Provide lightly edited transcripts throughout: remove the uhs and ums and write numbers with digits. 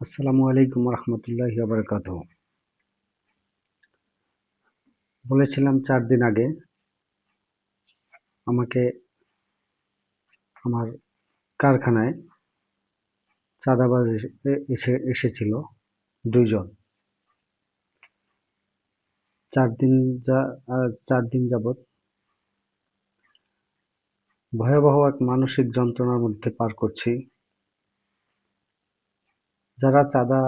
আসসালামু আলাইকুম রহমতুল্লাহি ওয়া বারাকাতুহু। বলেছিলাম ৪ দিন আগে আমাকে আমার কারখানায় চাঁদাবাজ এসেছিল ২ জন। ৪ দিন ৪ দিন যাবৎ ভয়াবহ এক মানসিক যন্ত্রণার মধ্যে পার করছি। যারা চাঁদা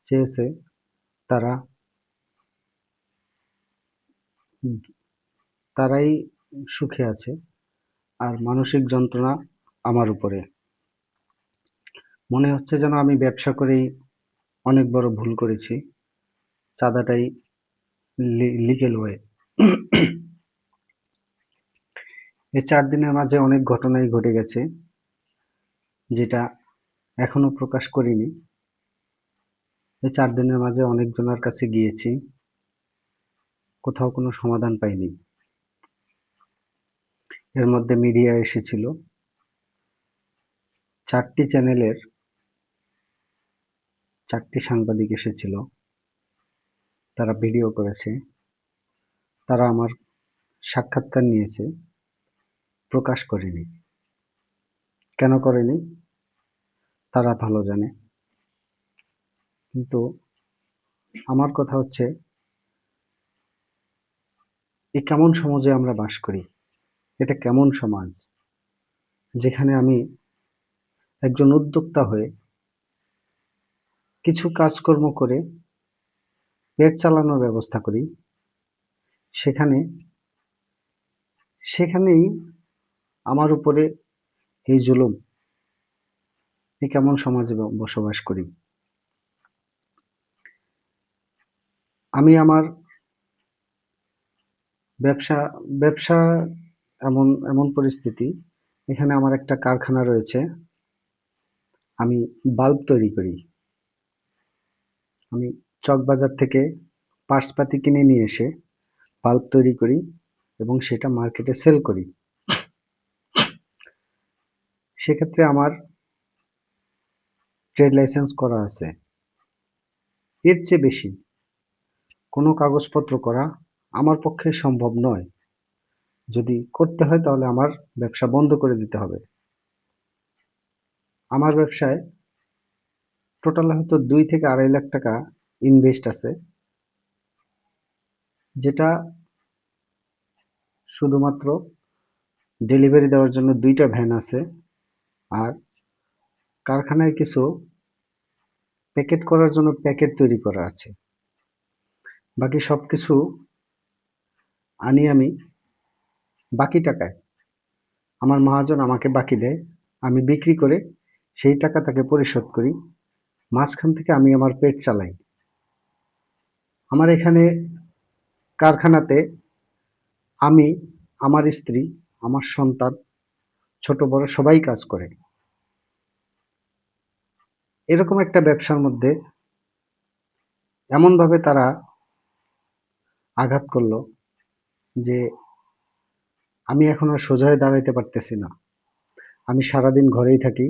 চেয়েছে তারা তারাই সুখে আছে, আর মানসিক যন্ত্রণা আমার উপরে। মনে হচ্ছে যেন আমি ব্যবসা করেই অনেক বড় ভুল করেছি। চাঁদাটাই লিগ্যাল ওয়ে। এই ৪ দিনের মাঝে অনেক ঘটনাই ঘটে গেছে, যেটা এখনো প্রকাশ করিনি। এই ৪ দিনের মাঝে অনেকজনের কাছে গিয়েছি, কোথাও কোনো সমাধান পাইনি। এর মধ্যে মিডিয়া এসেছিল, ৪টি চ্যানেলের ৪টি সাংবাদিক এসেছিল, তারা ভিডিও করেছে, তারা আমার সাক্ষাৎকার নিয়েছে, প্রকাশ করেনি। কেন করেনি তারা ভালো জানে। কিন্তু আমার কথা হচ্ছে, এই কেমন সমাজে আমরা বাস করি? এটা কেমন সমাজ, যেখানে আমি একজন উদ্যোক্তা হয়ে কিছু কাজকর্ম করে পেট চালানোর ব্যবস্থা করি, সেখানেই আমার উপরে এই জুলুম। এই কেমন সমাজে বসবাস করি? আমি আমার ব্যবসা ব্যবসা এমন এমন পরিস্থিতি, এখানে আমার একটা কারখানা রয়েছে। আমি বাল্ব তৈরি করি। আমি চকবাজার থেকে পার্টসপাতি কিনে নিয়ে এসে বাল্ব তৈরি করি এবং সেটা মার্কেটে সেল করি। সেক্ষেত্রে আমার ট্রেড লাইসেন্স করা আছে। এর চেয়ে বেশি কোনো কাগজপত্র করা আমার পক্ষে সম্ভব নয়। যদি করতে হয় তাহলে আমার ব্যবসা বন্ধ করে দিতে হবে। আমার ব্যবসায় টোটাল হয়তো ২ থেকে ২.৫ লাখ টাকা ইনভেস্ট আছে, যেটা শুধুমাত্র ডেলিভারি দেওয়ার জন্য ২টা ভ্যান আছে, আর কারখানায় কিছু প্যাকেট করার জন্য প্যাকেট তৈরি করা আছে। বাকি সবকিছু আনি আমি বাকি টাকায়। আমার মহাজন আমাকে বাকি দেয়, আমি বিক্রি করে সেই টাকা তাকে পরিশোধ করি। মাঝখান থেকে আমি আমার পেট চালাই। আমার এখানে কারখানাতে আমি, আমার স্ত্রী, আমার সন্তান, ছোট বড় সবাই কাজ করে। এরকম একটা ব্যবসার মধ্যে এমনভাবে তারা আঘাত করলো যে আমি এখন আর সোজা হয়ে দাঁড়াইতে পারতেছি না। আমি সারাদিন ঘরেই থাকি,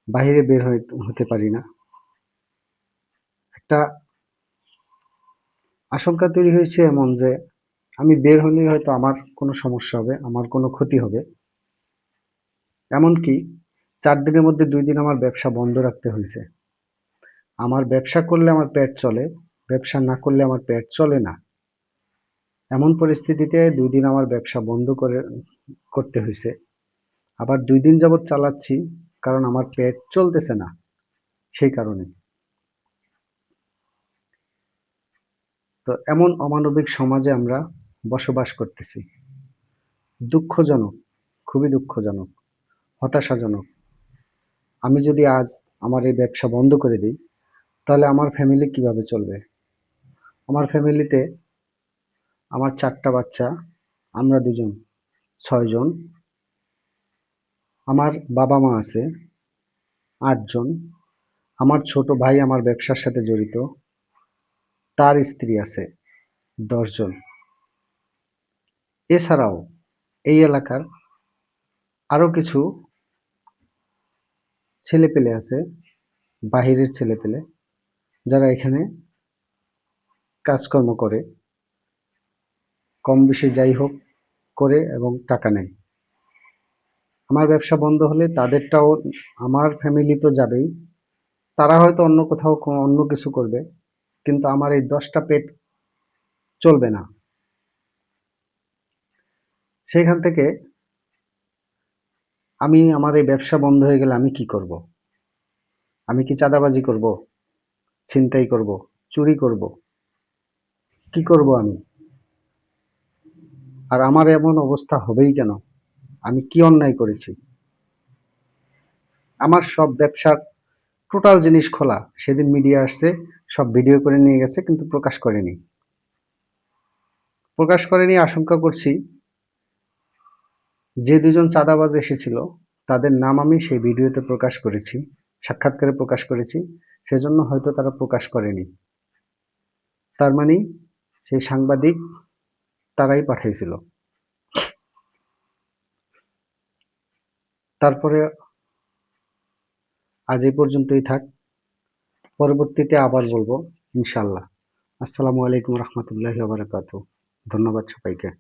বাইরে বের হতে পারি না। একটা আশঙ্কা তৈরি হয়েছে এমন যে আমি বের হলেই হয়তো আমার কোনো সমস্যা হবে, আমার কোনো ক্ষতি হবে। এমনকি ৪ দিনের মধ্যে ২ দিন আমার ব্যবসা বন্ধ রাখতে হয়েছে। আমার ব্যবসা করলে আমার পেট চলে, ব্যবসা না করলে আমার পেট চলে না। এমন পরিস্থিতিতে ২ দিন আমার ব্যবসা বন্ধ করতে হয়েছে। আবার ২ দিন যাবৎ চালাচ্ছি, কারণ আমার পেট চলতেছে না, সেই কারণে। তো এমন অমানবিক সমাজে আমরা বসবাস করতেছি। দুঃখজনক, খুবই দুঃখজনক, হতাশাজনক। আমি যদি আজ আমার এই ব্যবসা বন্ধ করে দিই, তাহলে আমার ফ্যামিলি কিভাবে চলবে? আমার ফ্যামিলিতে আমার ৪টা বাচ্চা, আমরা ২ জন, ৬ জন। আমার বাবা-মা আছে ৮ জন। আমার ছোট ভাই আমার ব্যবসার সাথে জড়িত, তার স্ত্রী আছে ১০ জন। এছাড়াও এই এলাকার আরো কিছু ছেলেপেলে আছে, বাহিরের ছেলেপেলে। যারা এখানে কাজকর্ম করে, কম বেশি যাই হোক করে এবং টাকা নেয়। আমার ব্যবসা বন্ধ হলে তাদেরটাও, আমার ফ্যামিলি তো যাবেই, তারা হয়তো অন্য কোথাও অন্য কিছু করবে, কিন্তু আমার এই 10টা পেট চলবে না। সেইখান থেকে আমার এই ব্যবসা বন্ধ হয়ে গেলে আমি কি করব? আমি কি চাঁদাবাজি করব, ছিনতাই করব, চুরি করব? কি করব আমি? আর আমার এমন অবস্থা হবেই কেন? আমি কি অন্যায় করেছি? আমার সব ব্যবসার টোটাল জিনিস খোলা, সেদিন মিডিয়া আসছে, সব ভিডিও করে নিয়ে গেছে, কিন্তু প্রকাশ করেনি। আশঙ্কা করছি যে দুজন চাঁদাবাজ এসেছিল তাদের নাম আমি সেই ভিডিওতে প্রকাশ করেছি, সাক্ষাৎকারে প্রকাশ করেছি, সেজন্য হয়তো তারা প্রকাশ করেনি। তার মানে সেই সাংবাদিক তারাই পাঠিয়েছিল। তারপরে আজ এই পর্যন্তই থাক, পরবর্তীতে আবার বলবো ইনশাল্লাহ। আসসালামু আলাইকুম রহমতুল্লাহি ওয়া বারাকাতুহু। ধন্যবাদ সবাইকে।